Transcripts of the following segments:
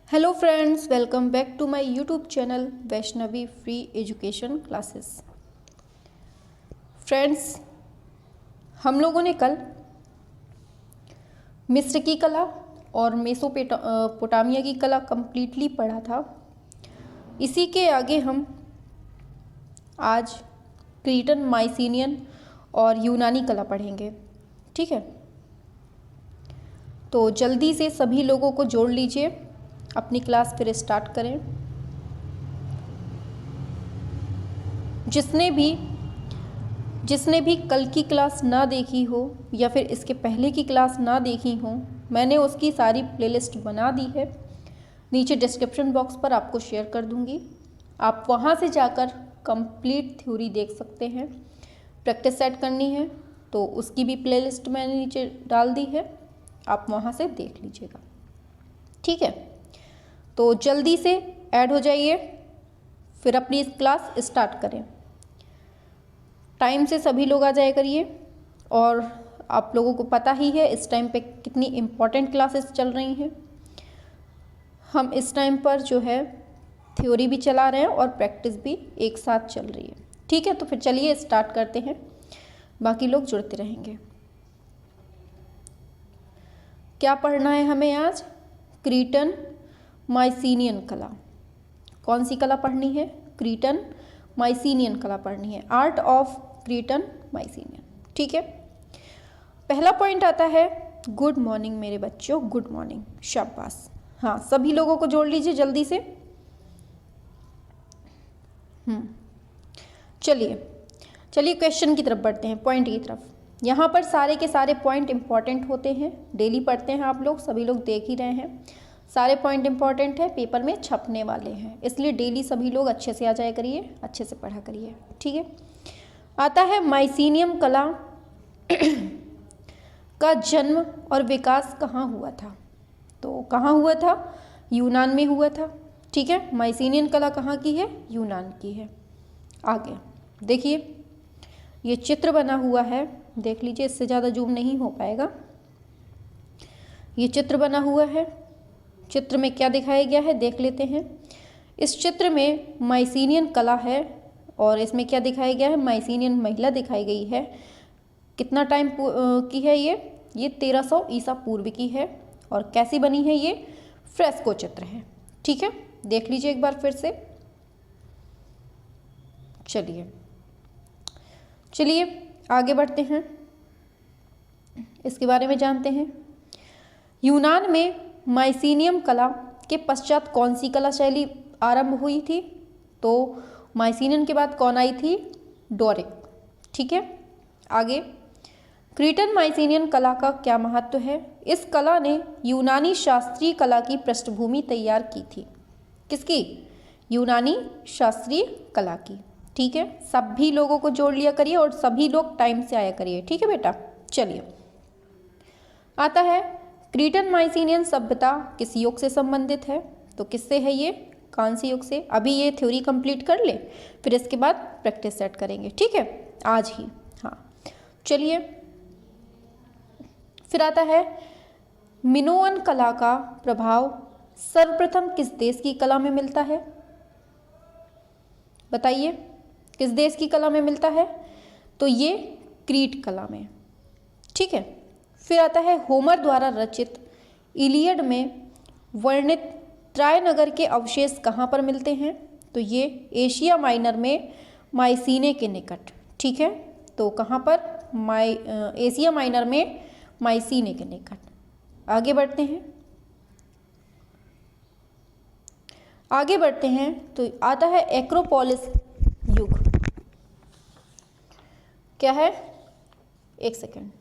Hello friends, welcome back to my YouTube channel Vaishnavi free education classes. Friends, हम लोगों ने कल मिस्र की कला और मेसोपोटामिया की कला कंप्लीटली पढ़ा था। इसी के आगे हम आज क्रीटन, माइसीनियन और यूनानी कला पढ़ेंगे। ठीक है, तो जल्दी से सभी लोगों को जोड़ लीजिए, अपनी क्लास फिर स्टार्ट करें। जिसने भी कल की क्लास ना देखी हो या फिर इसके पहले की क्लास ना देखी हो, मैंने उसकी सारी प्लेलिस्ट बना दी है। नीचे डिस्क्रिप्शन बॉक्स पर आपको शेयर कर दूंगी, आप वहां से जाकर कंप्लीट थ्योरी देख सकते हैं। प्रैक्टिस सेट करनी है तो उसकी भी प्लेलिस्ट मैंने नीचे डाल दी है, आप वहां से देख लीजिएगा। ठीक है, तो जल्दी से ऐड हो जाइए, फिर अपनी क्लास स्टार्ट करें। टाइम से सभी लोग आ जाया करिए। और आप लोगों को पता ही है इस टाइम पे कितनी इम्पोर्टेंट क्लासेस चल रही हैं। हम इस टाइम पर जो है थ्योरी भी चला रहे हैं और प्रैक्टिस भी एक साथ चल रही है। ठीक है, तो फिर चलिए स्टार्ट करते हैं, बाकी लोग जुड़ते रहेंगे। क्या पढ़ना है हमें आज? क्रीटन माइसीनियन कला। कौन सी कला पढ़नी है? क्रीटन माइसीनियन कला पढ़नी है, आर्ट ऑफ क्रीटन माइसीनियन। ठीक है, पहला पॉइंट आता है गुड मॉर्निंग मेरे बच्चों, गुड मॉर्निंग, शाबाश। हाँ, सभी लोगों को जोड़ लीजिए जल्दी से। चलिए क्वेश्चन की तरफ बढ़ते हैं, पॉइंट की तरफ। यहाँ पर सारे के सारे पॉइंट इंपॉर्टेंट होते हैं, डेली पढ़ते हैं आप लोग, सभी लोग देख ही रहे हैं। सारे पॉइंट इंपॉर्टेंट है, पेपर में छपने वाले हैं, इसलिए डेली सभी लोग अच्छे से आ जाया करिए, अच्छे से पढ़ा करिए। ठीक है, आता है माइसीनियम कला का जन्म और विकास कहाँ हुआ था? तो कहाँ हुआ था? यूनान में हुआ था। ठीक है, माइसीनियन कला कहाँ की है? यूनान की है। आगे देखिए, ये चित्र बना हुआ है, देख लीजिए, इससे ज़्यादा जूम नहीं हो पाएगा। ये चित्र बना हुआ है, चित्र में क्या दिखाया गया है देख लेते हैं। इस चित्र में माइसीनियन कला है और इसमें क्या दिखाया गया है? माइसीनियन महिला दिखाई गई है। कितना टाइम की है ये 1300 ईसा पूर्व की है। और कैसी बनी है? ये फ्रेस्को चित्र है। ठीक है, देख लीजिए एक बार फिर से। चलिए आगे बढ़ते हैं, इसके बारे में जानते हैं। यूनान में माइसीनियम कला के पश्चात कौन सी कला शैली आरंभ हुई थी? तो माइसीनियन के बाद कौन आई थी? डोरिक। ठीक है, आगे क्रीटन माइसीनियन कला का क्या महत्व है? इस कला ने यूनानी शास्त्रीय कला की पृष्ठभूमि तैयार की थी। किसकी? यूनानी शास्त्रीय कला की। ठीक है, सभी लोगों को जोड़ लिया करिए और सभी लोग टाइम से आया करिए। ठीक है बेटा, चलिए आता है क्रीटन माइसीनियन सभ्यता किस युग से संबंधित है? तो किससे है ये? कौन सी युग से? अभी ये थ्योरी कंप्लीट कर ले, फिर इसके बाद प्रैक्टिस सेट करेंगे। ठीक है, आज ही। हाँ, चलिए फिर आता है मिनोअन कला का प्रभाव सर्वप्रथम किस देश की कला में मिलता है? बताइए, किस देश की कला में मिलता है? तो ये क्रीट कला में। ठीक है, फिर आता है होमर द्वारा रचित इलियड में वर्णित ट्राय नगर के अवशेष कहाँ पर मिलते हैं? तो ये एशिया माइनर में माइसीने के निकट। ठीक है, तो कहाँ पर? एशिया माइनर में माइसीने के निकट। आगे बढ़ते हैं तो आता है एक्रोपोलिस युग। क्या है? एक सेकेंड।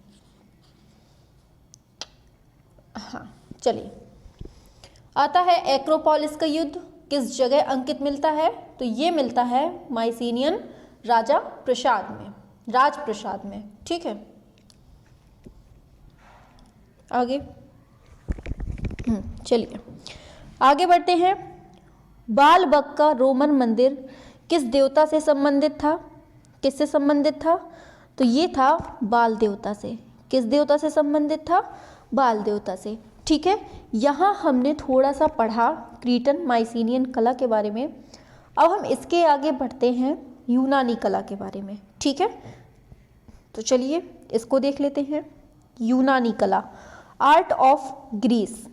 हाँ, चलिए, आता है एक्रोपोलिस का युद्ध किस जगह अंकित मिलता है? तो ये मिलता है माइसीनियन राजप्रसाद में। ठीक है, आगे चलिए आगे बढ़ते हैं। बालबक का रोमन मंदिर किस देवता से संबंधित था? किससे संबंधित था? तो ये था बाल देवता से। किस देवता से संबंधित था? बाल देवता से। ठीक है, यहाँ हमने थोड़ा सा पढ़ा क्रीटन माइसिनियन कला के बारे में। अब हम इसके आगे बढ़ते हैं यूनानी कला के बारे में। ठीक है, तो चलिए इसको देख लेते हैं। यूनानी कला, आर्ट ऑफ ग्रीस।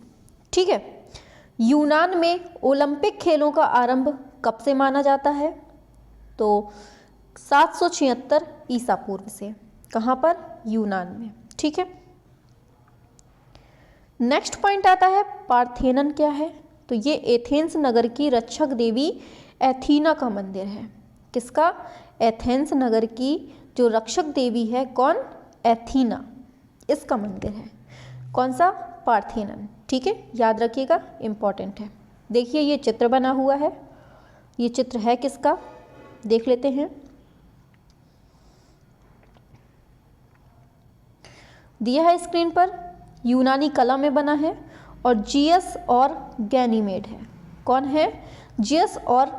ठीक है, यूनान में ओलंपिक खेलों का आरंभ कब से माना जाता है? तो 776 ईसा पूर्व से। कहाँ पर? यूनान में। ठीक है, नेक्स्ट पॉइंट आता है पार्थेनन क्या है? तो ये एथेंस नगर की रक्षक देवी एथीना का मंदिर है। किसका? एथेंस नगर की जो रक्षक देवी है, कौन? एथीना, इसका मंदिर है। कौन सा? पार्थेनन। ठीक है, याद रखिएगा, इंपॉर्टेंट है। देखिए ये चित्र बना हुआ है, ये चित्र है किसका? देख लेते हैं। दिया है स्क्रीन पर, यूनानी कला में बना है और जियस और गैनीमेड है। कौन है? जियस और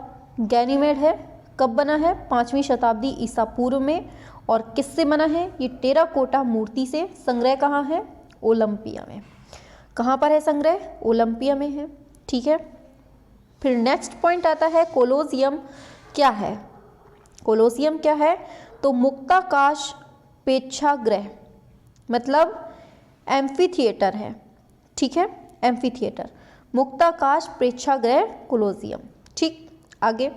गैनीमेड है। कब बना है? 5वीं शताब्दी ईसा पूर्व में। और किससे बना है? ये टेराकोटा मूर्ति से। संग्रह कहाँ है? ओलंपिया में। कहाँ पर है संग्रह? ओलंपिया में है। ठीक है, फिर नेक्स्ट पॉइंट आता है कोलोसियम क्या है? कोलोसियम क्या है? तो मुक्ताकाश प्रेक्षागृह, मतलब एम्फी थिएटर है। ठीक है, एम्फी थिएटर, मुक्ताकाश प्रेक्षागृह कोलोसियम। ठीक, आगे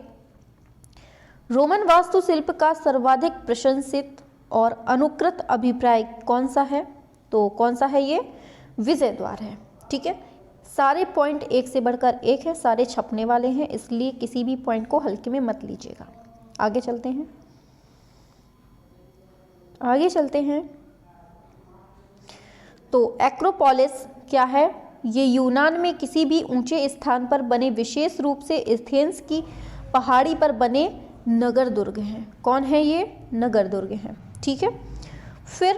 रोमन वास्तुशिल्प का सर्वाधिक प्रशंसित और अनुकृत अभिप्राय कौन सा है? तो कौन सा है ये? विजय द्वार है। ठीक है, सारे पॉइंट एक से बढ़कर एक है, सारे छपने वाले हैं, इसलिए किसी भी पॉइंट को हल्के में मत लीजिएगा। आगे चलते हैं, आगे चलते हैं। तो एक्रोपोलिस क्या है? ये यूनान में किसी भी ऊंचे स्थान पर बने, विशेष रूप से एथेंस की पहाड़ी पर बने नगर दुर्ग हैं। कौन है ये? नगर दुर्ग हैं। ठीक है, फिर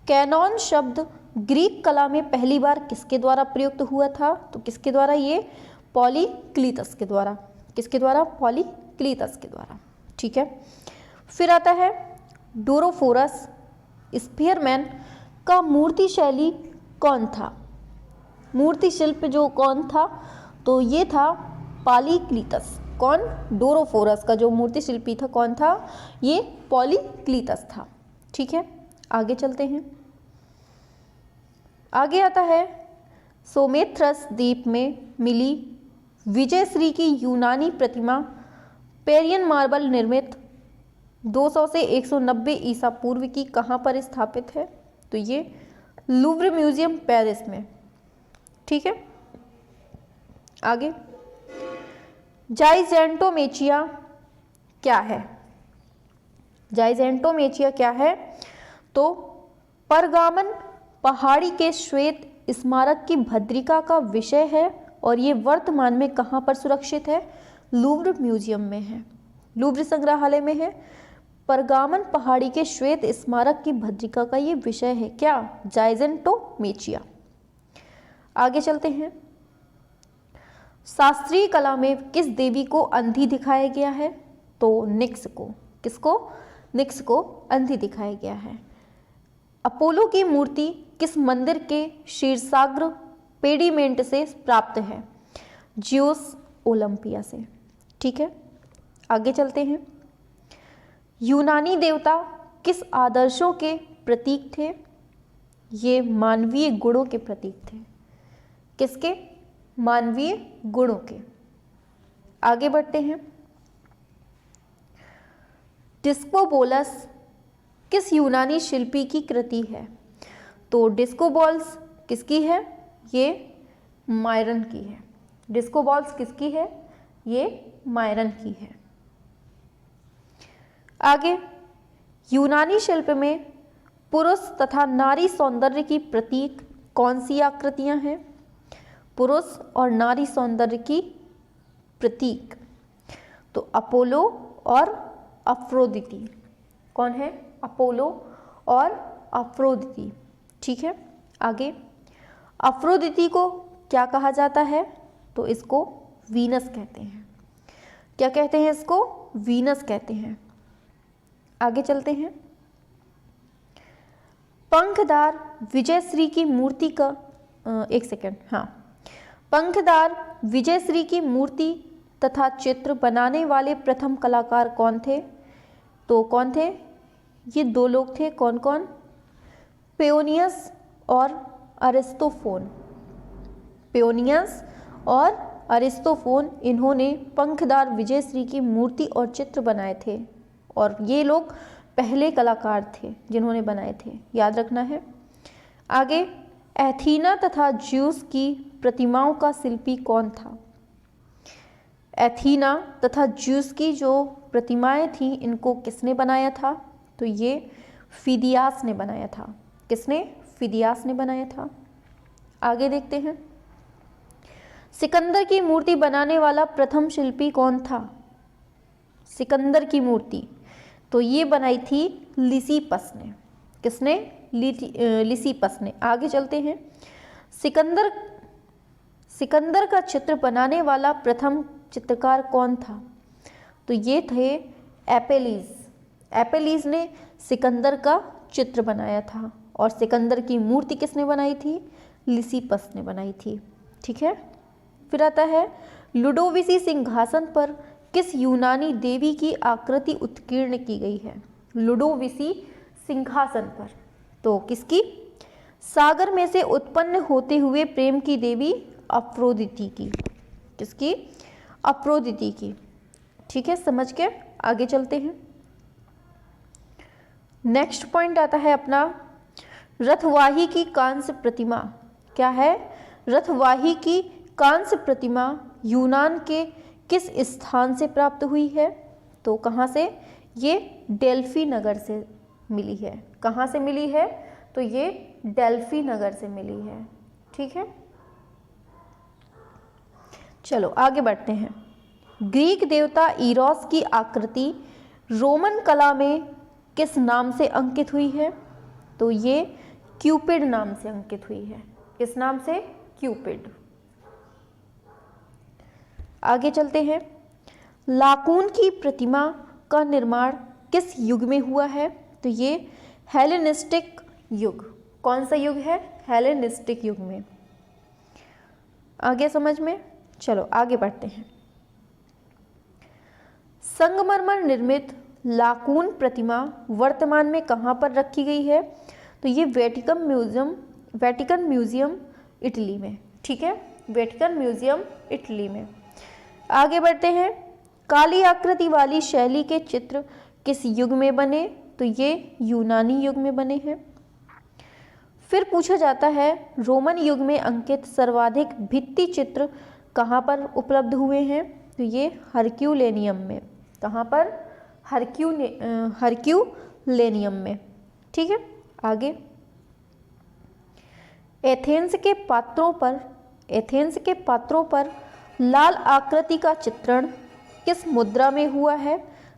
कैनॉन शब्द ग्रीक कला में पहली बार किसके द्वारा प्रयुक्त हुआ था? तो किसके द्वारा? ये पॉलीक्लीतस के द्वारा। किसके द्वारा? पॉलीक्लीतस के द्वारा। ठीक है, फिर आता है डोरोफोरस स्फीयरमैन का मूर्ति शैली कौन था? मूर्ति शिल्प जो कौन था? तो ये था पॉलीक्लीतस। कौन? डोरोफोरस का जो मूर्ति शिल्पी था कौन था? ये पॉलीक्लीतस था। ठीक है, आगे चलते हैं। आगे आता है सोमेथ्रस द्वीप में मिली विजयश्री की यूनानी प्रतिमा पेरियन मार्बल निर्मित 200 से 190 ईसा पूर्व की कहाँ पर स्थापित है? तो ये लूव्र म्यूजियम पेरिस में। ठीक है, आगे जाइजेंटोमेचिया क्या है? जाइजेंटोमेचिया क्या है? तो परगामन पहाड़ी के श्वेत स्मारक की भद्रिका का विषय है और ये वर्तमान में कहाँ पर सुरक्षित है? लूव्र म्यूजियम में है, लूव्र संग्रहालय में है। परगामन पहाड़ी के श्वेत स्मारक की भद्रिका का ये विषय है क्या? जाइजेंटोमेचिया। आगे चलते हैं। शास्त्रीय कला में किस देवी को अंधी दिखाया गया है? तो निक्स को। किसको? निक्स को अंधी दिखाया गया है। अपोलो की मूर्ति किस मंदिर के शीर्षाग्र पेडिमेंट से प्राप्त है? जियोस ओलंपिया से। ठीक है, आगे चलते हैं। यूनानी देवता किस आदर्शों के प्रतीक थे? ये मानवीय गुणों के प्रतीक थे। किसके? मानवीय गुणों के। आगे बढ़ते हैं। डिस्कोबोलस किस यूनानी शिल्पी की कृति है? तो डिस्कोबॉल्स किसकी है? ये मायरन की है। डिस्कोबॉल्स किसकी है? ये मायरन की है। आगे यूनानी शिल्प में पुरुष तथा नारी सौंदर्य की प्रतीक कौन सी आकृतियां हैं? पुरुष और नारी सौंदर्य की प्रतीक तो अपोलो और अफ्रोदिति। कौन है? अपोलो और अफ्रोदिति। ठीक है, आगे अफ्रोदिति को क्या कहा जाता है? तो इसको वीनस कहते हैं। क्या कहते हैं इसको? वीनस कहते हैं। आगे चलते हैं। पंखदार विजयश्री की मूर्ति का एक सेकेंड, हाँ, पंखदार विजयश्री की मूर्ति तथा चित्र बनाने वाले प्रथम कलाकार कौन थे? तो कौन थे? ये दो लोग थे। कौन कौन? पेओनियस और अरिस्तोफोन। पेओनियस और अरिस्तोफोन, इन्होंने पंखदार विजयश्री की मूर्ति और चित्र बनाए थे और ये लोग पहले कलाकार थे जिन्होंने बनाए थे, याद रखना है। आगे, एथीना तथा ज्यूस की प्रतिमाओं का शिल्पी कौन था? एथीना तथा ज्यूस की जो प्रतिमाएं थीं, इनको किसने बनाया था? तो ये फिदियास ने बनाया था। किसने? फिदियास ने बनाया था। आगे देखते हैं, सिकंदर की मूर्ति बनाने वाला प्रथम शिल्पी कौन था? सिकंदर की मूर्ति तो ये बनाई थी लिसिपस ने। किसने? लिसिपस ने। आगे चलते हैं, सिकंदर का चित्र बनाने वाला प्रथम चित्रकार कौन था? तो ये थे एपेलीज। एपेलीज ने सिकंदर का चित्र बनाया था और सिकंदर की मूर्ति किसने बनाई थी? लिसिपस ने बनाई थी। ठीक है। फिर आता है, लुडोविसी सिंहासन पर किस यूनानी देवी की आकृति उत्कीर्ण की गई है? लुडोविसी सिंहासन पर तो किसकी? सागर में से उत्पन्न होते हुए प्रेम की देवी अफ्रोदिति की। किसकी? अफ्रोदिति की। ठीक है, समझ के आगे चलते हैं। नेक्स्ट पॉइंट आता है अपना, रथवाही की कांस्य प्रतिमा। क्या है? रथवाही की कांस्य प्रतिमा यूनान के किस स्थान से प्राप्त हुई है? तो कहाँ से? ये डेल्फी नगर से मिली है। कहाँ से मिली है? तो ये डेल्फी नगर से मिली है। ठीक है, चलो आगे बढ़ते हैं। ग्रीक देवता इरोस की आकृति रोमन कला में किस नाम से अंकित हुई है? तो ये क्यूपिड नाम से अंकित हुई है। किस नाम से? क्यूपिड। आगे चलते हैं, लाकून की प्रतिमा का निर्माण किस युग में हुआ है? तो ये हेलेनिस्टिक युग। कौन सा युग है? हेलेनिस्टिक युग में। आगे समझ में? चलो आगे बढ़ते हैं। संगमरमर निर्मित लाकून प्रतिमा वर्तमान में कहाँ पर रखी गई है? तो ये वेटिकन म्यूजियम इटली में। ठीक है, वेटिकन म्यूजियम इटली में। आगे बढ़ते हैं, काली आकृति वाली शैली के चित्र किस युग में बने? तो ये यूनानी युग में बने हैं। फिर पूछा जाता है, रोमन युग में अंकित सर्वाधिक भित्ति चित्र कहाँ पर उपलब्ध हुए हैं? तो ये हरक्यूलेनियम में। कहाँ पर? हरक्यूलेनियम में। ठीक है, आगे, एथेंस के पात्रों पर लाल आकृति का चित्रण किस मुद्रा में हुआ है?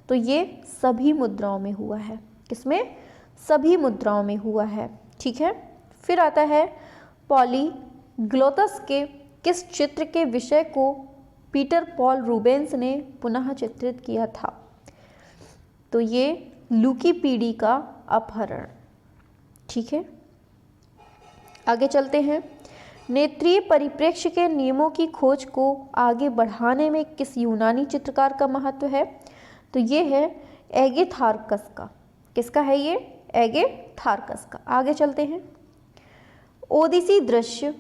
तो ये सभी मुद्राओं में हुआ है। किसमें? सभी मुद्राओं में हुआ है। ठीक है, फिर आता है, पॉलीग्लोटस के किस चित्र के विषय को पीटर पॉल रूबेंस ने पुनः चित्रित किया था? तो ये लुकीपीडी का अपहरण। ठीक है, आगे चलते हैं, नेत्रीय परिप्रेक्ष्य के नियमों की खोज को आगे बढ़ाने में किस यूनानी चित्रकार का महत्व है? तो ये है एगेथार्कस का। किसका है ये? एगेथार्कस का। आगे चलते हैं, ओडिसी दृश्य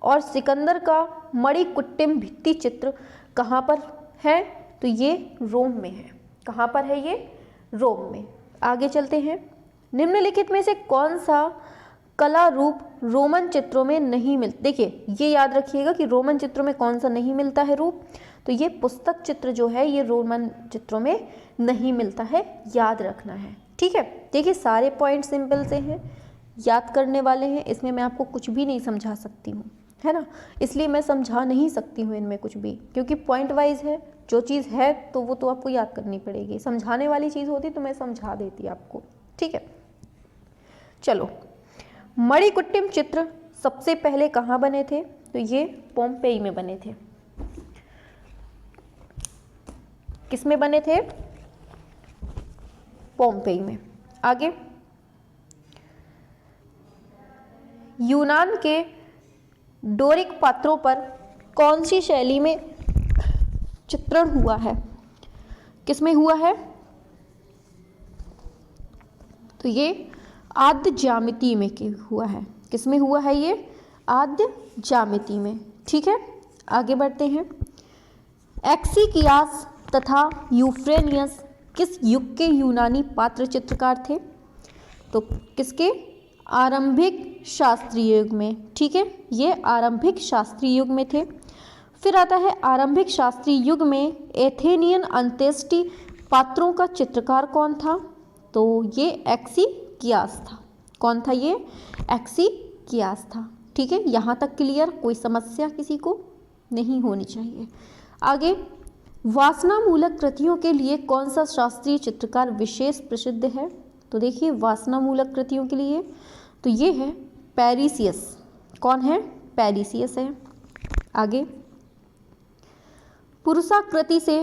और सिकंदर का मणिकुट्टिम भित्ति चित्र कहाँ पर है? तो ये रोम में है। कहाँ पर है ये? रोम में। आगे चलते हैं, निम्नलिखित में से कौन सा कला रूप रोमन चित्रों में नहीं मिलता? देखिए, ये याद रखिएगा कि रोमन चित्रों में कौन सा नहीं मिलता है रूप? तो ये पुस्तक चित्र जो है ये रोमन चित्रों में नहीं मिलता है, याद रखना है। ठीक है, देखिए सारे पॉइंट सिंपल से हैं, याद करने वाले हैं, इसमें मैं आपको कुछ भी नहीं समझा सकती हूँ, है ना। इसलिए मैं समझा नहीं सकती हूँ इनमें कुछ भी, क्योंकि पॉइंट वाइज है। जो चीज़ है तो वो तो आपको याद करनी पड़ेगी। समझाने वाली चीज़ होती तो मैं समझा देती आपको। ठीक है, चलो, मणिकुट्टिम चित्र सबसे पहले कहाँ बने थे? तो ये पोम्पेई में बने थे। किस में बने थे? पोम्पेई में। आगे, यूनान के डोरिक पात्रों पर कौन सी शैली में चित्रण हुआ है? किसमें हुआ है? तो ये आद्य ज्यामिति में हुआ है। किसमें हुआ है ये? आद्य ज्यामिति में। ठीक है, आगे बढ़ते हैं। एक्सिकियास तथा यूफ्रेनियस किस युग के यूनानी पात्र चित्रकार थे? तो किसके? आरंभिक शास्त्रीय युग में। ठीक है, ये आरंभिक शास्त्रीय युग में थे। फिर आता है आरंभिक शास्त्रीय युग में एथेनियन अंत्येष्टि पात्रों का चित्रकार कौन था? तो ये एक्सिकियास था। कौन था ये? एक्सिकियास था। ठीक है, यहाँ तक क्लियर? कोई समस्या किसी को नहीं होनी चाहिए। आगे, वासनामूलक कृतियों के लिए कौन सा शास्त्रीय चित्रकार विशेष प्रसिद्ध है? तो देखिए, वासनामूलक कृतियों के लिए तो ये है पेरिसियस। कौन है? पेरिसियस है। आगे, पुरुषाकृति से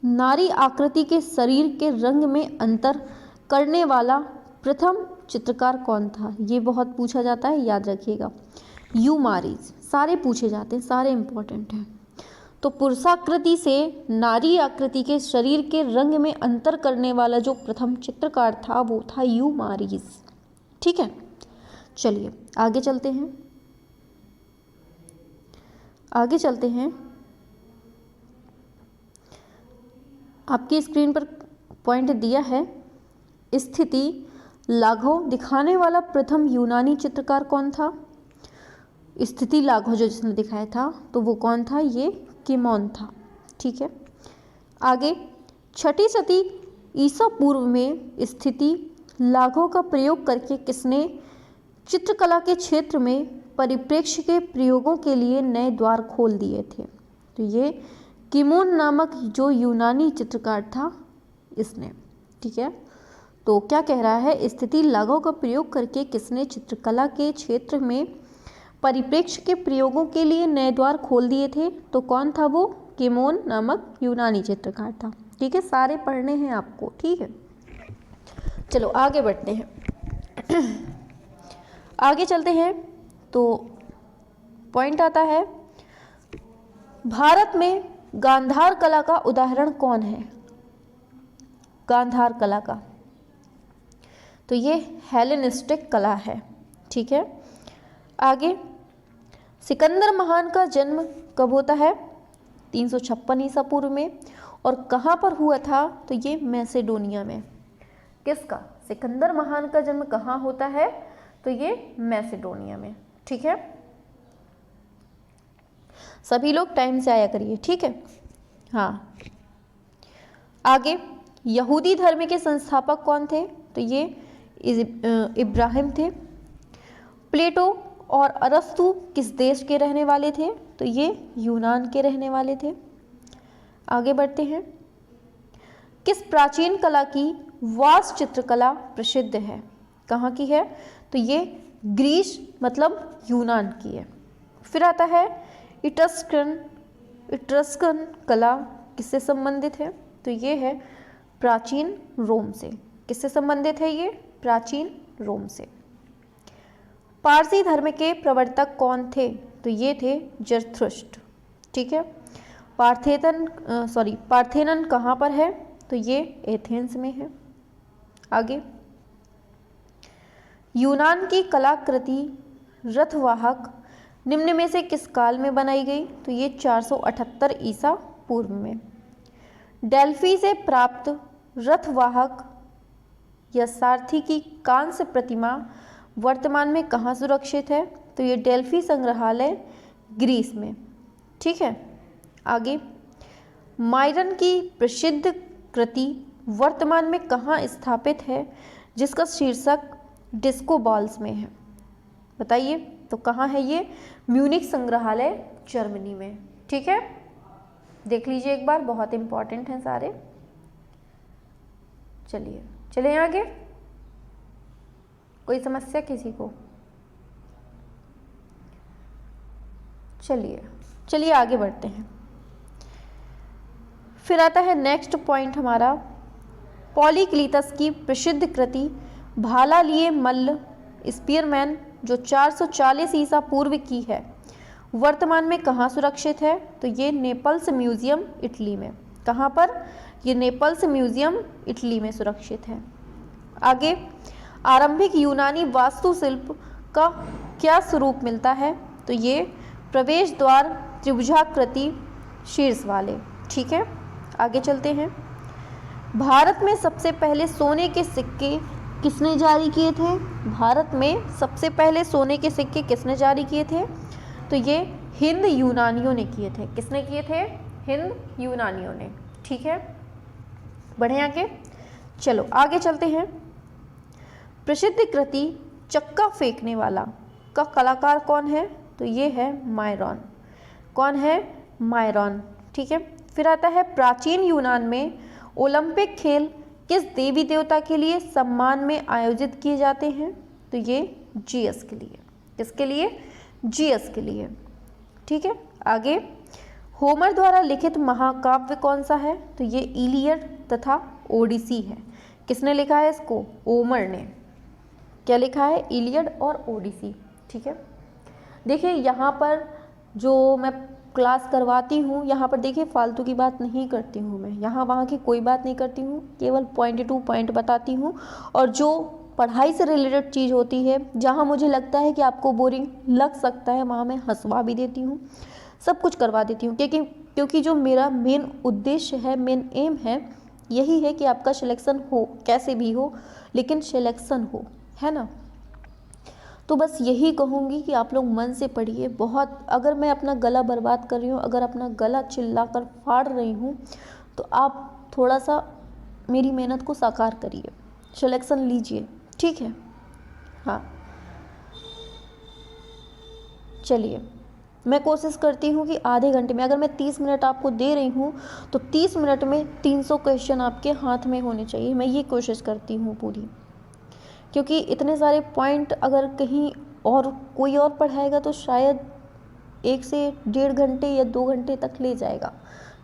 नारी आकृति के शरीर के रंग में अंतर करने वाला प्रथम चित्रकार कौन था? ये बहुत पूछा जाता है, याद रखिएगा। यूमारीज, सारे पूछे जाते हैं, सारे इंपॉर्टेंट हैं। तो पुरुषाकृति से नारी आकृति के शरीर के रंग में अंतर करने वाला जो प्रथम चित्रकार था वो था यूमारीज। ठीक है, चलिए आगे चलते हैं। आगे चलते हैं। आपकी स्क्रीन पर पॉइंट दिया है, स्थिति लाघव दिखाने वाला प्रथम यूनानी चित्रकार कौन था? स्थिति लाघव जो जिसने दिखाया था तो वो कौन था? ये किमोन था। ठीक है, आगे, छठी शती ईसा पूर्व में स्थिति लाघव का प्रयोग करके किसने चित्रकला के क्षेत्र में परिप्रेक्ष्य के प्रयोगों के लिए नए द्वार खोल दिए थे? तो ये किमोन नामक जो यूनानी चित्रकार था इसने। ठीक है, तो क्या कह रहा है? स्थिति लाघव का प्रयोग करके किसने चित्रकला के क्षेत्र में परिप्रेक्ष्य के प्रयोगों के लिए नए द्वार खोल दिए थे? तो कौन था वो? किमोन नामक यूनानी चित्रकार था। ठीक है, सारे पढ़ने हैं आपको। ठीक है, चलो आगे बढ़ते हैं। आगे चलते हैं तो पॉइंट आता है, भारत में गांधार कला का उदाहरण कौन है? गांधार कला का तो ये हेलेनिस्टिक कला है। ठीक है, आगे, सिकंदर महान का जन्म कब होता है? 356 ईसा पूर्व में। और कहाँ पर हुआ था? तो ये मैसेडोनिया में। किसका? सिकंदर महान का जन्म कहाँ होता है? तो ये मैसेडोनिया में। ठीक है, सभी लोग टाइम से आया करिए। ठीक है, हाँ। आगे, यहूदी धर्म के संस्थापक कौन थे? तो ये इब्राहिम थे। प्लेटो और अरस्तु किस देश के रहने वाले थे? तो ये यूनान के रहने वाले थे। आगे बढ़ते हैं। किस प्राचीन कला की वास चित्रकला प्रसिद्ध है? कहाँ की है? तो ये ग्रीस मतलब यूनान की है। फिर आता है इट्रस्कन कला किससे संबंधित है? तो ये है प्राचीन रोम से। किससे संबंधित है ये? प्राचीन रोम से। पारसी धर्म के प्रवर्तक कौन थे? तो ये थे जरथुष्ट्र। ठीक है, पार्थेनन कहाँ पर है? तो ये एथेंस में है। आगे, यूनान की कलाकृति रथवाहक निम्न में से किस काल में बनाई गई? तो ये 478 ईसा पूर्व में। डेल्फी से प्राप्त रथवाहक या सारथी की कांस्य प्रतिमा वर्तमान में कहाँ सुरक्षित है? तो ये डेल्फी संग्रहालय ग्रीस में। ठीक है, आगे, मायरन की प्रसिद्ध कृति वर्तमान में कहाँ स्थापित है जिसका शीर्षक डिस्को बॉल्स में है? बताइए, तो कहाँ है ये? म्यूनिक संग्रहालय जर्मनी में। ठीक है, देख लीजिए एक बार, बहुत इंपॉर्टेंट हैं सारे। चलिए आगे। कोई समस्या किसी को? चलिए आगे बढ़ते हैं। फिर आता है नेक्स्ट पॉइंट हमारा, पॉलीक्लीतस की प्रसिद्ध कृति भाला लिए मल्ल स्पीयरमैन जो 440 ईसा पूर्व की है, वर्तमान में कहाँ सुरक्षित है? तो ये नेपल्स म्यूजियम इटली में। कहाँ पर? ये नेपल्स म्यूजियम इटली में सुरक्षित है। आगे, आरंभिक यूनानी वास्तुशिल्प का क्या स्वरूप मिलता है? तो ये प्रवेश द्वार त्रिभुजाकृति शीर्ष वाले। ठीक है, आगे चलते हैं। भारत में सबसे पहले सोने के सिक्के किसने जारी किए थे? भारत में सबसे पहले सोने के सिक्के किसने जारी किए थे? तो ये हिंद यूनानियों ने किए थे। किसने किए थे? हिंद यूनानियों ने। ठीक है, बढ़े आगे। चलो आगे चलते हैं। प्रसिद्ध कृति चक्का फेंकने वाला का कलाकार कौन है? तो ये है मायरॉन। कौन है? मायरॉन। ठीक है, फिर आता है प्राचीन यूनान में ओलंपिक खेल किस देवी देवता के लिए सम्मान में आयोजित किए जाते हैं? तो ये जीएस के लिए। किसके लिए? जीएस के लिए। ठीक है, आगे, होमर द्वारा लिखित महाकाव्य कौन सा है? तो ये इलियड तथा ओडिसी है। किसने लिखा है इसको? होमर ने। क्या लिखा है? इलियड और ओडिसी। ठीक है, देखिए यहाँ पर जो मैं क्लास करवाती हूँ, यहाँ पर देखिए फालतू की बात नहीं करती हूँ मैं, यहाँ वहाँ की कोई बात नहीं करती हूँ, केवल पॉइंट टू पॉइंट बताती हूँ। और जो पढ़ाई से रिलेटेड चीज़ होती है, जहाँ मुझे लगता है कि आपको बोरिंग लग सकता है, वहाँ मैं हंसवा भी देती हूँ, सब कुछ करवा देती हूँ। क्योंकि जो मेरा मेन उद्देश्य है, मेन एम है, यही है कि आपका सिलेक्शन हो, कैसे भी हो लेकिन सिलेक्शन हो, है ना। तो बस यही कहूँगी कि आप लोग मन से पढ़िए। बहुत, अगर मैं अपना गला बर्बाद कर रही हूँ, अगर अपना गला चिल्ला कर फाड़ रही हूँ, तो आप थोड़ा सा मेरी मेहनत को साकार करिए, सिलेक्शन लीजिए। ठीक है, हाँ चलिए, मैं कोशिश करती हूँ कि आधे घंटे में, अगर मैं 30 मिनट आपको दे रही हूँ तो 30 मिनट में 300 क्वेश्चन आपके हाथ में होने चाहिए। मैं ये कोशिश करती हूँ पूरी, क्योंकि इतने सारे पॉइंट अगर कहीं और कोई और पढ़ाएगा तो शायद 1 से 1.5 घंटे या 2 घंटे तक ले जाएगा,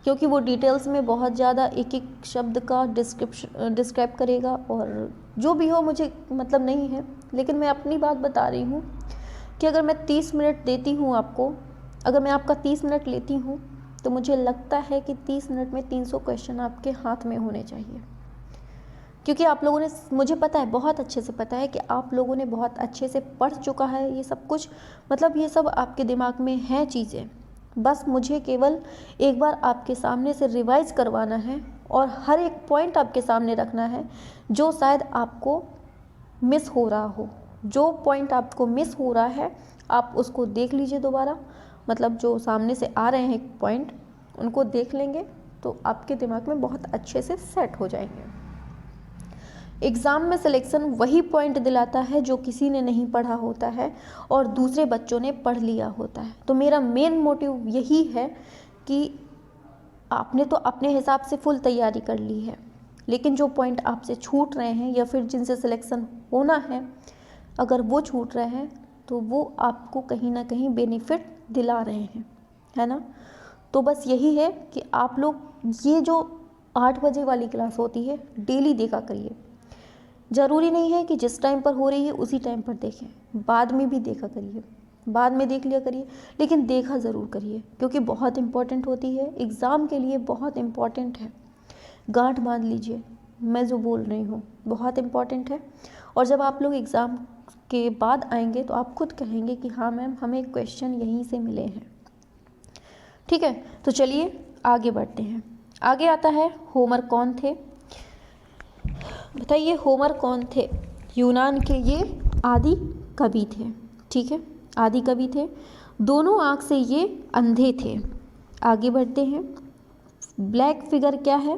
क्योंकि वो डिटेल्स में बहुत ज़्यादा एक एक शब्द का डिस्क्राइब करेगा। और जो भी हो मुझे मतलब नहीं है, लेकिन मैं अपनी बात बता रही हूँ कि अगर मैं 30 मिनट देती हूँ आपको, अगर मैं आपका 30 मिनट लेती हूँ, तो मुझे लगता है कि 30 मिनट में 300 क्वेश्चन आपके हाथ में होने चाहिए। क्योंकि आप लोगों ने, मुझे पता है, बहुत अच्छे से पता है कि आप लोगों ने बहुत अच्छे से पढ़ चुका है ये सब कुछ, मतलब ये सब आपके दिमाग में है चीज़ें। बस मुझे केवल एक बार आपके सामने से रिवाइज करवाना है और हर एक पॉइंट आपके सामने रखना है जो शायद आपको मिस हो रहा हो। जो पॉइंट आपको मिस हो रहा है आप उसको देख लीजिए दोबारा, मतलब जो सामने से आ रहे हैं पॉइंट, उनको देख लेंगे तो आपके दिमाग में बहुत अच्छे से सेट हो जाएंगे। एग्ज़ाम में सिलेक्शन वही पॉइंट दिलाता है जो किसी ने नहीं पढ़ा होता है और दूसरे बच्चों ने पढ़ लिया होता है। तो मेरा मेन मोटिव यही है कि आपने तो अपने हिसाब से फुल तैयारी कर ली है, लेकिन जो पॉइंट आपसे छूट रहे हैं या फिर जिनसे सिलेक्शन होना है, अगर वो छूट रहे हैं तो वो आपको कहीं ना कहीं बेनिफिट दिला रहे हैं, है ना। तो बस यही है कि आप लोग ये जो 8 बजे वाली क्लास होती है डेली देखा करिए। ज़रूरी नहीं है कि जिस टाइम पर हो रही है उसी टाइम पर देखें, बाद में भी देखा करिए, बाद में देख लिया करिए, लेकिन देखा ज़रूर करिए, क्योंकि बहुत इम्पॉर्टेंट होती है, एग्ज़ाम के लिए बहुत इम्पॉर्टेंट है। गांठ बांध लीजिए, मैं जो बोल रही हूँ बहुत इम्पॉर्टेंट है। और जब आप लोग एग्ज़ाम के बाद आएंगे तो आप खुद कहेंगे कि हाँ मैम, हमें क्वेश्चन यहीं से मिले हैं। ठीक है, तो चलिए आगे बढ़ते हैं। आगे आता है होमर कौन थे? बताइए होमर कौन थे? यूनान के ये आदि कवि थे। ठीक है, आदि कवि थे, दोनों आँख से ये अंधे थे। आगे बढ़ते हैं। ब्लैक फिगर क्या है?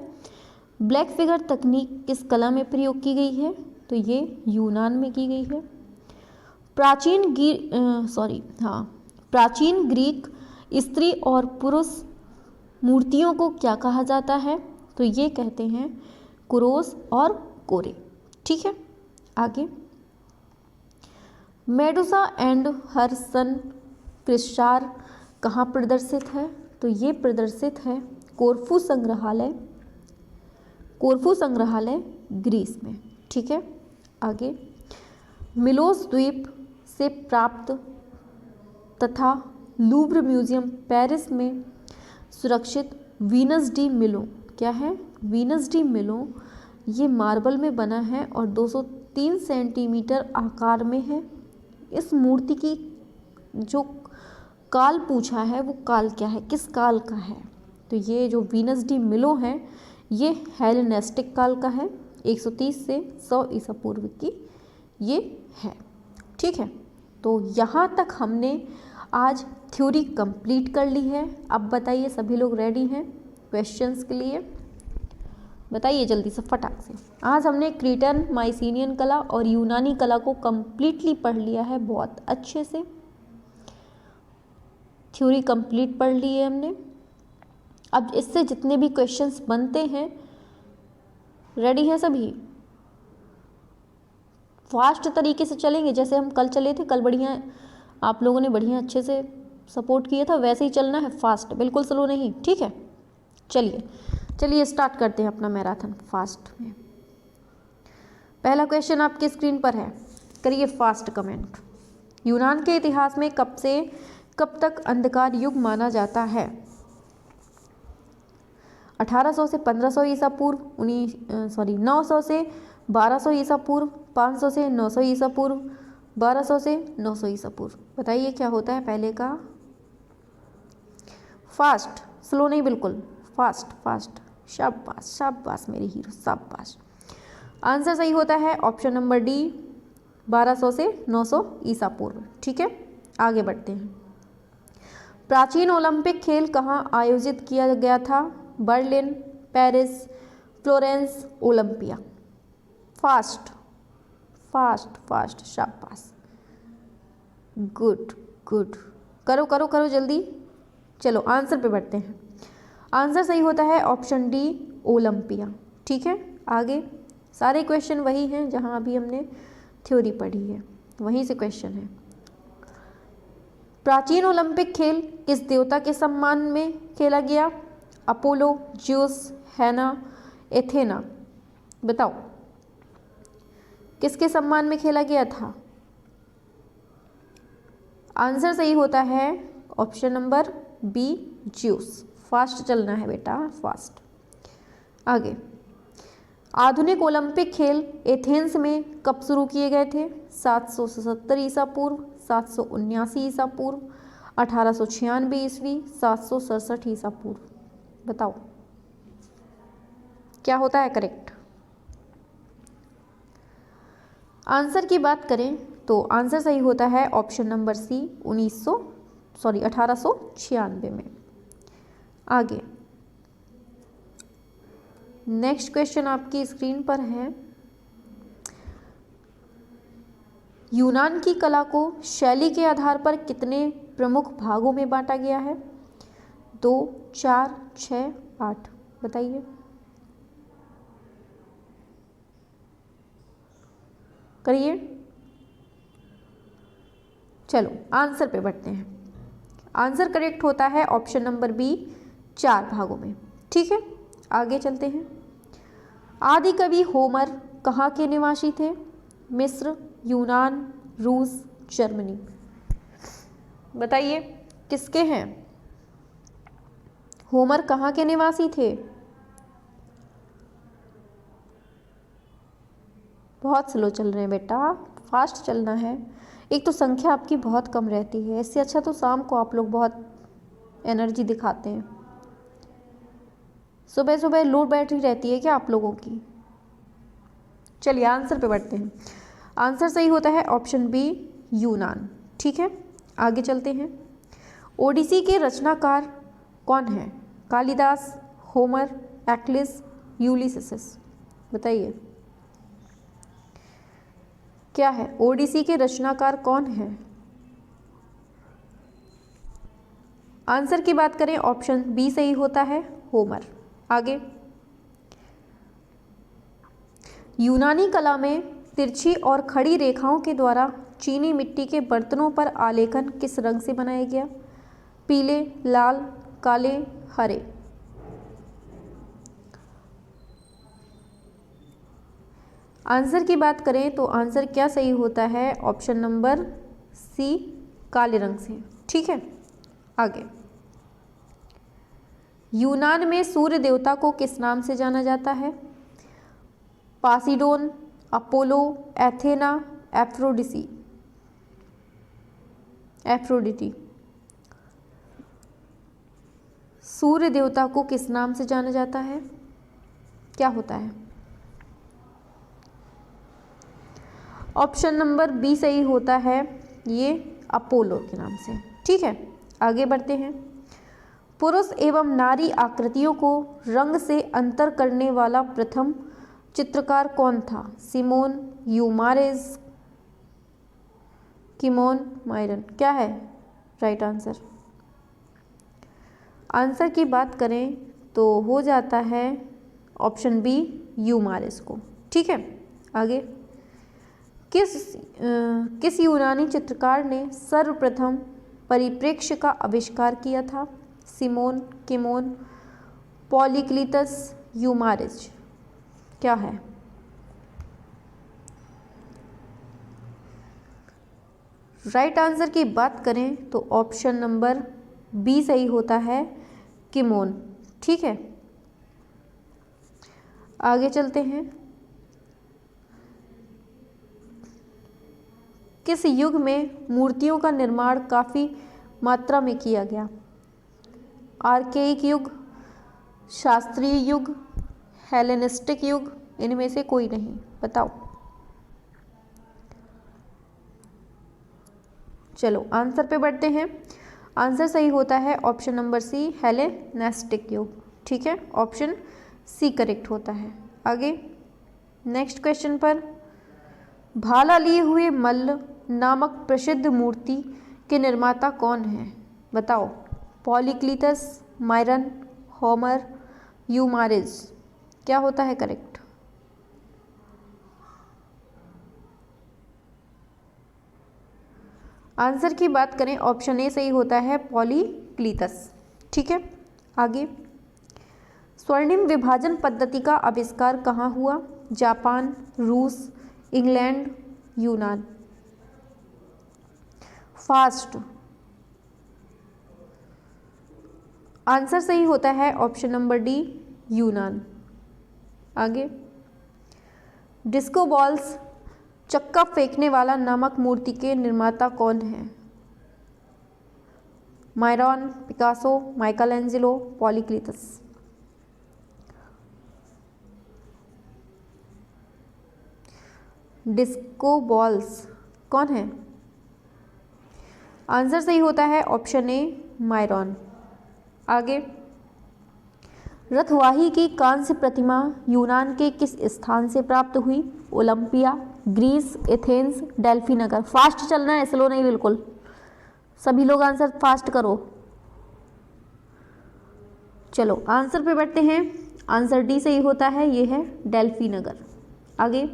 ब्लैक फिगर तकनीक किस कला में प्रयोग की गई है? तो ये यूनान में की गई है। प्राचीन ग्रीक स्त्री और पुरुष मूर्तियों को क्या कहा जाता है? तो ये कहते हैं कुरोस और कोरे। ठीक है, आगे। मेडुसा एंड हर सन क्रिस्टार कहाँ प्रदर्शित है? तो ये प्रदर्शित है कोरफू संग्रहालय ग्रीस में। ठीक है, आगे। मिलोस द्वीप से प्राप्त तथा लूव्र म्यूजियम पेरिस में सुरक्षित वीनस डी मिलो, क्या है, वीनस डी मिलो, ये मार्बल में बना है और 203 सेंटीमीटर आकार में है। इस मूर्ति की जो काल पूछा है वो काल क्या है, किस काल का है, तो ये जो वीनस डी मिलो है ये हेलेनिस्टिक काल का है, 130 से 100 ईसा पूर्व की ये है। ठीक है, तो यहाँ तक हमने आज थ्योरी कंप्लीट कर ली है। अब बताइए सभी लोग रेडी हैं क्वेश्चंस के लिए? बताइए जल्दी से फटाक से। आज हमने क्रीटन, माइसीनियन कला और यूनानी कला को कंप्लीटली पढ़ लिया है, बहुत अच्छे से थ्योरी कंप्लीट पढ़ ली है हमने। अब इससे जितने भी क्वेश्चंस बनते हैं, रेडी हैं सभी? फास्ट तरीके से चलेंगे जैसे हम कल चले थे, कल बढ़िया आप लोगों ने बढ़िया अच्छे से सपोर्ट किया था, वैसे ही चलना है फास्ट, बिल्कुल स्लो नहीं। ठीक है, चलिए स्टार्ट करते हैं अपना मैराथन फास्ट में। पहला क्वेश्चन आपके स्क्रीन पर है, करिए फास्ट कमेंट। यूनान के इतिहास में कब से कब तक अंधकार युग माना जाता है? 1800 से 1500 ईसा पूर्व, 900 से 1200 ईसा पूर्व, 500 से 900 ईसा पूर्व, 1200 से 900 ईसा पूर्व। बताइए क्या होता है पहले का? फास्ट, स्लो नहीं, बिल्कुल फास्ट। शाबाश मेरे हीरो, शाबाश। आंसर सही होता है ऑप्शन नंबर डी, 1200 से 900 ईसा पूर्व। ठीक है, आगे बढ़ते हैं। प्राचीन ओलंपिक खेल कहाँ आयोजित किया गया था? Berlin, Paris, Florence, Olympia. Fast, शाबाश, गुड। करो जल्दी। चलो आंसर पे बढ़ते हैं। आंसर सही होता है ऑप्शन डी, ओलंपिया। ठीक है, आगे सारे क्वेश्चन वही हैं जहां अभी हमने थ्योरी पढ़ी है, वहीं से क्वेश्चन है। प्राचीन ओलंपिक खेल किस देवता के सम्मान में खेला गया? अपोलो, ज्यूस, हेना, एथेना। बताओ किसके सम्मान में खेला गया था? आंसर सही होता है option number b, juice. Fast चलना है बेटा, फास्ट। आगे, आधुनिक ओलंपिक खेल एथेंस में कब शुरू किए गए थे? 770 ईसा पूर्व, 779 ईसा पूर्व, 1896 ईस्वी, 767 ईसा पूर्व। बताओ क्या होता है करेक्ट? आंसर की बात करें तो आंसर सही होता है ऑप्शन नंबर सी, 1896 में। आगे नेक्स्ट क्वेश्चन आपकी स्क्रीन पर है, यूनान की कला को शैली के आधार पर कितने प्रमुख भागों में बांटा गया है? 2, 4, 6, 8। बताइए। करिए। चलो आंसर पे बढ़ते हैं। आंसर करेक्ट होता है ऑप्शन नंबर बी, 4 भागों में। ठीक है, आगे चलते हैं। आदि कवि होमर कहाँ के निवासी थे? मिस्र, यूनान, रूस, जर्मनी। बताइए किसके हैं? होमर कहाँ के निवासी थे? बहुत स्लो चल रहे हैं बेटा, फास्ट चलना है। एक तो संख्या आपकी बहुत कम रहती है, इससे अच्छा तो शाम को आप लोग बहुत एनर्जी दिखाते हैं। सुबह सुबह लो बैटरी रहती है क्या आप लोगों की? चलिए आंसर पे बढ़ते हैं। आंसर सही होता है ऑप्शन बी, यूनान। ठीक है, आगे चलते हैं। ओडिसी के रचनाकार कौन है? Kalidas, Homer, Achilles, Ulysses. बताइए क्या है? ओडिसी के रचनाकार कौन है? आंसर की बात करें ऑप्शन बी सही होता है, होमर। आगे, यूनानी कला में तिरछी और खड़ी रेखाओं के द्वारा चीनी मिट्टी के बर्तनों पर आलेखन किस रंग से बनाया गया? पीले, लाल, काले, हरे। आंसर की बात करें तो आंसर क्या सही होता है? ऑप्शन नंबर सी काले रंग से। ठीक है, आगे। यूनान में सूर्य देवता को किस नाम से जाना जाता है? पासिडोन, अपोलो, एथेना, एफ्रोडिटी। सूर्य देवता को किस नाम से जाना जाता है? क्या होता है? ऑप्शन नंबर बी सही होता है, ये अपोलो के नाम से। ठीक है, आगे बढ़ते हैं। पुरुष एवं नारी आकृतियों को रंग से अंतर करने वाला प्रथम चित्रकार कौन था? Simon, Eumares, Cimon, Myron. क्या है राइट आंसर? आंसर की बात करें तो हो जाता है ऑप्शन बी, यूमारेज को। ठीक है, आगे। किस यूनानी चित्रकार ने सर्वप्रथम परिप्रेक्ष्य का आविष्कार किया था? सिमोन, किमोन, पॉलीक्लिटस, यूमारेज। क्या है? राइट आंसर की बात करें तो ऑप्शन नंबर बी सही होता है, किमोन। ठीक है, आगे चलते हैं। किस युग में मूर्तियों का निर्माण काफ़ी मात्रा में किया गया? आर्केइक युग, शास्त्रीय युग, हेलेनिस्टिक युग, इनमें से कोई नहीं, बताओ। चलो आंसर पे बढ़ते हैं। आंसर सही होता है ऑप्शन नंबर सी, हेलेनिस्टिक युग। ठीक है, ऑप्शन सी करेक्ट होता है। आगे नेक्स्ट क्वेश्चन पर। भाला लिए हुए मल्ल नामक प्रसिद्ध मूर्ति के निर्माता कौन है? बताओ। पॉलीक्लिटस, मायरन, होमर, यूमारेज। क्या होता है करेक्ट? आंसर की बात करें ऑप्शन ए सही होता है, पॉलीक्लिटस। ठीक है, आगे। स्वर्णिम विभाजन पद्धति का आविष्कार कहाँ हुआ? जापान, रूस, इंग्लैंड, यूनान। फास्ट। आंसर सही होता है ऑप्शन नंबर डी, यूनान। आगे। डिस्को बॉल्स, चक्का फेंकने वाला नामक मूर्ति के निर्माता कौन है? Myron, Picasso, Michelangelo, Polyclitus. Discobolus कौन है? आंसर सही होता है ऑप्शन ए, मायरन। आगे। रथवाही की कांस्य प्रतिमा यूनान के किस स्थान से प्राप्त हुई? ओलंपिया, ग्रीस, एथेंस, डेल्फी नगर। फास्ट चलना है, स्लो नहीं बिल्कुल। सभी लोग आंसर फास्ट करो। चलो आंसर पे बढ़ते हैं। आंसर डी सही होता है, ये है डेल्फी नगर। आगे।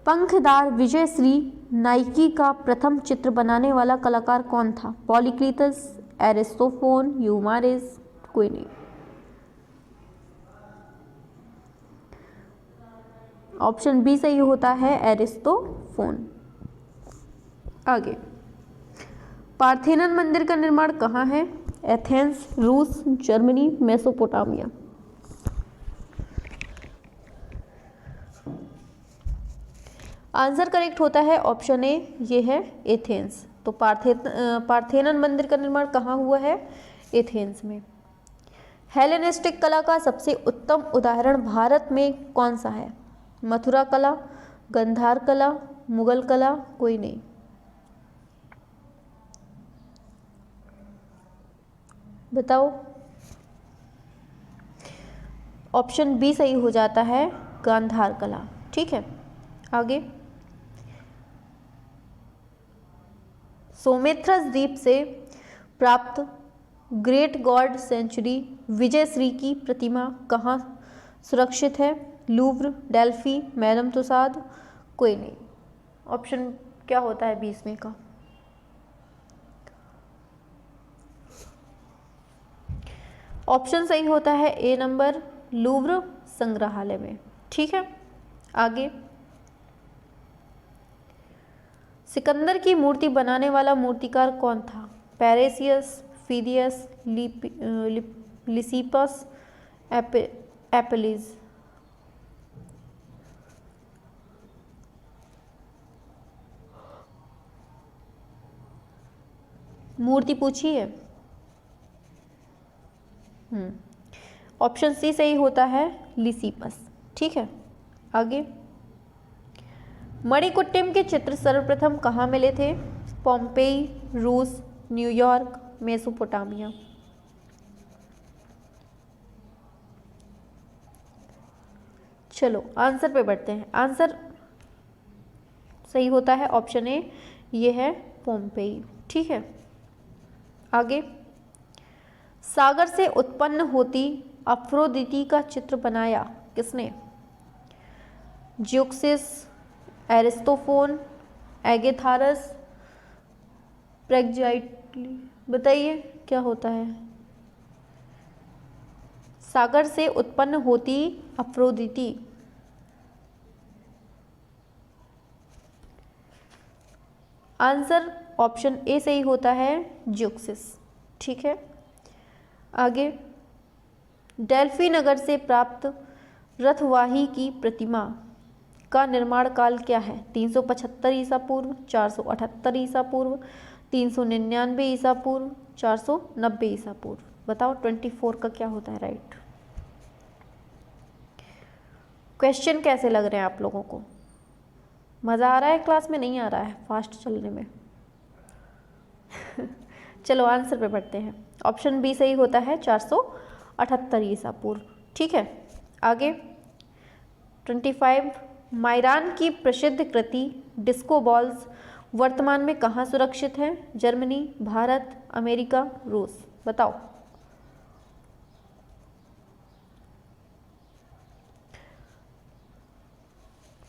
पंखदार विजयश्री नाइकी का प्रथम चित्र बनाने वाला कलाकार कौन था? पॉलीक्लिटस, एरिस्टोफोन, यूमारेज, कोई नहीं। ऑप्शन बी सही होता है, एरिस्टोफोन। आगे। पार्थेनन मंदिर का निर्माण कहाँ है? एथेंस, रूस, जर्मनी, मेसोपोटामिया। आंसर करेक्ट होता है ऑप्शन ए, ये है एथेंस। तो पार्थेनन मंदिर का निर्माण कहाँ हुआ है? एथेंस में। हेलेनिस्टिक कला का सबसे उत्तम उदाहरण भारत में कौन सा है? मथुरा कला, गंधार कला, मुगल कला, कोई नहीं। बताओ। ऑप्शन बी सही हो जाता है, गांधार कला। ठीक है, आगे। सोमेथ्रस द्वीप से प्राप्त ग्रेट गॉड सेंचुरी विजयश्री की प्रतिमा कहाँ सुरक्षित है? लूव्र, डेल्फी, मैडम तुसाद, कोई नहीं। ऑप्शन क्या होता है 20 में का? ऑप्शन सही होता है ए नंबर, लूव्र संग्रहालय में। ठीक है, आगे। सिकंदर की मूर्ति बनाने वाला मूर्तिकार कौन था? पैरेसियस, फिदियस, लिसिपस, एपिलीज। मूर्ति पूछी है। ऑप्शन सी सही होता है, लिसिपस। ठीक है, आगे। मणिकुट्टिम के चित्र सर्वप्रथम कहाँ मिले थे? पोम्पेई, रूस, न्यूयॉर्क, मेसोपोटामिया। चलो आंसर पे बढ़ते हैं। आंसर सही होता है ऑप्शन ए, ये है पोम्पेई। ठीक है, आगे। सागर से उत्पन्न होती अफ्रोदिति का चित्र बनाया किसने? ज़्यूक्सिस, एरिस्टोफोन, एगेथारस, प्रेग्जाइटली। बताइए क्या होता है? सागर से उत्पन्न होती अफ्रोदिति। आंसर ऑप्शन ए सही होता है, ज़्यूक्सिस। ठीक है, आगे। डेल्फी नगर से प्राप्त रथवाही की प्रतिमा का निर्माण काल क्या है? 375 ईसा पूर्व, 478 ईसा पूर्व, 399 ईसा पूर्व, 490 ईसा पूर्व। बताओ 24 का क्या होता है राइट? क्वेश्चन कैसे लग रहे हैं आप लोगों को? मज़ा आ रहा है क्लास में? नहीं आ रहा है फास्ट चलने में? चलो आंसर पे बढ़ते हैं। ऑप्शन बी सही होता है, 478 ईसा पूर्व। ठीक है, आगे। 25 मायरान की प्रसिद्ध कृति डिस्को बॉल्स वर्तमान में कहाँ सुरक्षित है? जर्मनी, भारत, अमेरिका, रूस। बताओ।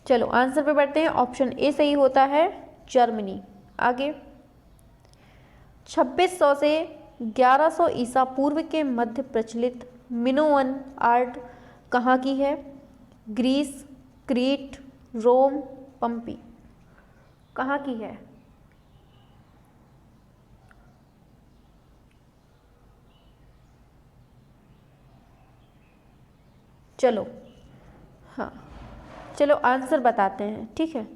चलो आंसर पे बढ़ते हैं। ऑप्शन ए सही होता है, जर्मनी। आगे। 2600 से 1100 ईसा पूर्व के मध्य प्रचलित मिनोअन आर्ट कहाँ की है? ग्रीस, क्रीट, रोम, पंपी। कहाँ की है? चलो हाँ, चलो आंसर बताते हैं। ठीक है,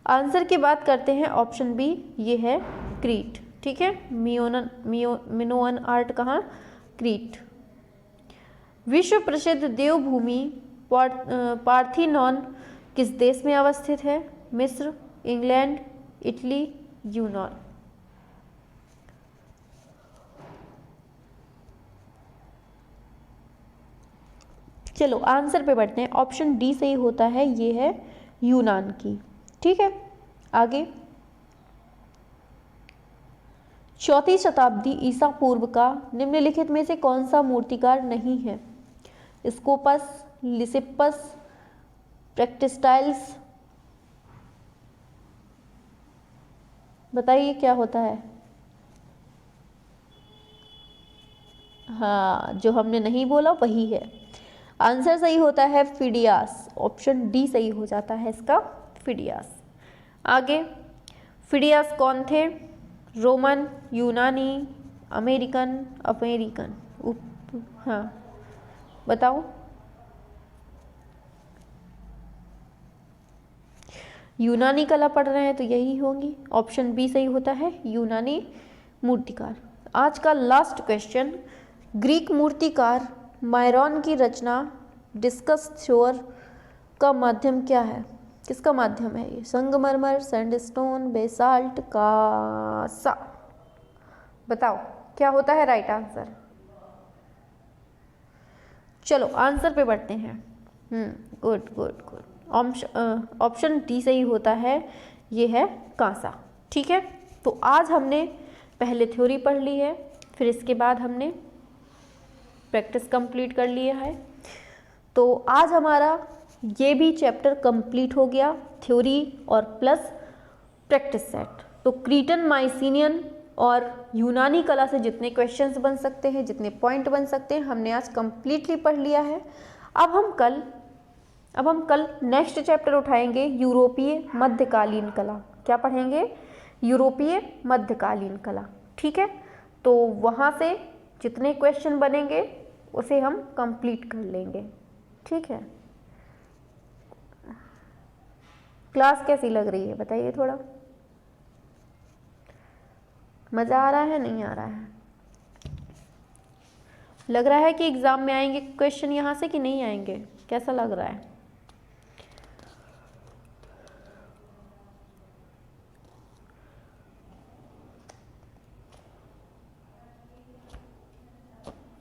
आंसर की बात करते हैं। ऑप्शन बी ये है क्रीट। ठीक है, मिनोअन आर्ट कहाँ? क्रीट। विश्व प्रसिद्ध देवभूमि पार्थेनॉन किस देश में अवस्थित है? मिस्र, इंग्लैंड, इटली, यूनान। चलो आंसर पे बढ़ते हैं। ऑप्शन डी सही होता है, ये है यूनान की। ठीक है, आगे। 4वीं शताब्दी ईसा पूर्व का निम्नलिखित में से कौन सा मूर्तिकार नहीं है? स्कोपस, लिसिपस, प्रैक्टिस्टाइल्स। बताइए क्या होता है? हाँ, जो हमने नहीं बोला वही है। आंसर सही होता है फिडियास। ऑप्शन डी सही हो जाता है इसका, फिडियास। आगे। फिडियास कौन थे? रोमन, यूनानी, अमेरिकन, हाँ बताओ। यूनानी कला पढ़ रहे हैं तो यही होंगी। ऑप्शन बी सही होता है, यूनानी मूर्तिकार। आज का लास्ट क्वेश्चन। ग्रीक मूर्तिकार मायरॉन की रचना डिस्कस थ्रोअर का माध्यम क्या है? किसका माध्यम है ये? संगमरमर, सैंडस्टोन, बेसाल्ट, कांसा। बताओ क्या होता है राइट आंसर? चलो आंसर पे बढ़ते हैं। Good good good. Option D सही होता है, ये है कांसा। ठीक है, तो आज हमने पहले थ्योरी पढ़ ली है, फिर इसके बाद हमने प्रैक्टिस कंप्लीट कर लिया है। तो आज हमारा ये भी चैप्टर कंप्लीट हो गया, थ्योरी और प्लस प्रैक्टिस सेट। तो क्रीटन, माइसिनियन और यूनानी कला से जितने क्वेश्चंस बन सकते हैं, जितने पॉइंट बन सकते हैं, हमने आज कंप्लीटली पढ़ लिया है। अब हम कल नेक्स्ट चैप्टर उठाएंगे, यूरोपीय मध्यकालीन कला। क्या पढ़ेंगे? यूरोपीय मध्यकालीन कला। ठीक है, तो वहाँ से जितने क्वेश्चन बनेंगे उसे हम कंप्लीट कर लेंगे। ठीक है, क्लास कैसी लग रही है बताइए, थोड़ा मज़ा आ रहा है नहीं आ रहा है? लग रहा है कि एग्ज़ाम में आएंगे क्वेश्चन यहाँ से कि नहीं आएंगे, कैसा लग रहा है?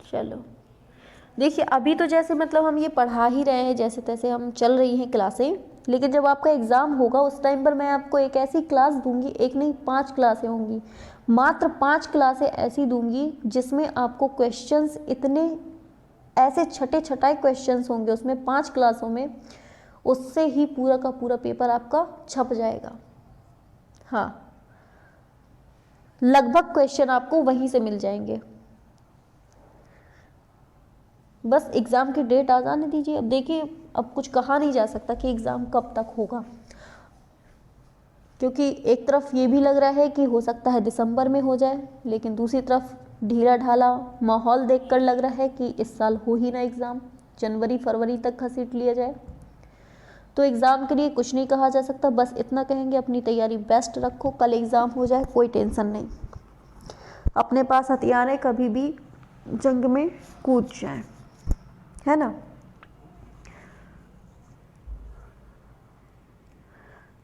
चलो देखिए, अभी तो जैसे मतलब हम ये पढ़ा ही रहे हैं, जैसे तैसे हम चल रही हैं क्लासें, लेकिन जब आपका एग्ज़ाम होगा उस टाइम पर मैं आपको एक ऐसी क्लास दूंगी, एक नहीं 5 क्लासें होंगी, मात्र 5 क्लासें ऐसी दूंगी जिसमें आपको क्वेश्चंस इतने ऐसे छटे छटाए क्वेश्चंस होंगे उसमें 5 क्लासों में, उससे ही पूरा का पूरा पेपर आपका छप जाएगा। हाँ, लगभग क्वेश्चन आपको वहीं से मिल जाएंगे। बस एग्ज़ाम की डेट आ जाने दीजिए। अब देखिए, अब कुछ कहा नहीं जा सकता कि एग्ज़ाम कब तक होगा, क्योंकि एक तरफ ये भी लग रहा है कि हो सकता है दिसंबर में हो जाए, लेकिन दूसरी तरफ ढीला ढाला माहौल देखकर लग रहा है कि इस साल हो ही ना एग्ज़ाम, जनवरी फरवरी तक घसीट लिया जाए। तो एग्ज़ाम के लिए कुछ नहीं कहा जा सकता, बस इतना कहेंगे अपनी तैयारी बेस्ट रखो, कल एग्ज़ाम हो जाए कोई टेंशन नहीं, अपने पास हथियार है, कभी भी जंग में कूद जाए, है ना।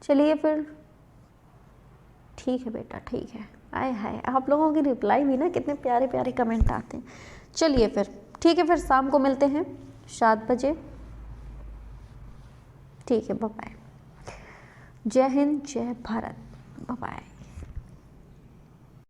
चलिए फिर, ठीक है बेटा, ठीक है। आए हाय, आप लोगों की रिप्लाई भी ना कितने प्यारे प्यारे कमेंट आते हैं। चलिए फिर, ठीक है, फिर शाम को मिलते हैं 7 बजे। ठीक है, बाय बाय। जय हिंद, जय भारत, बाय बाय।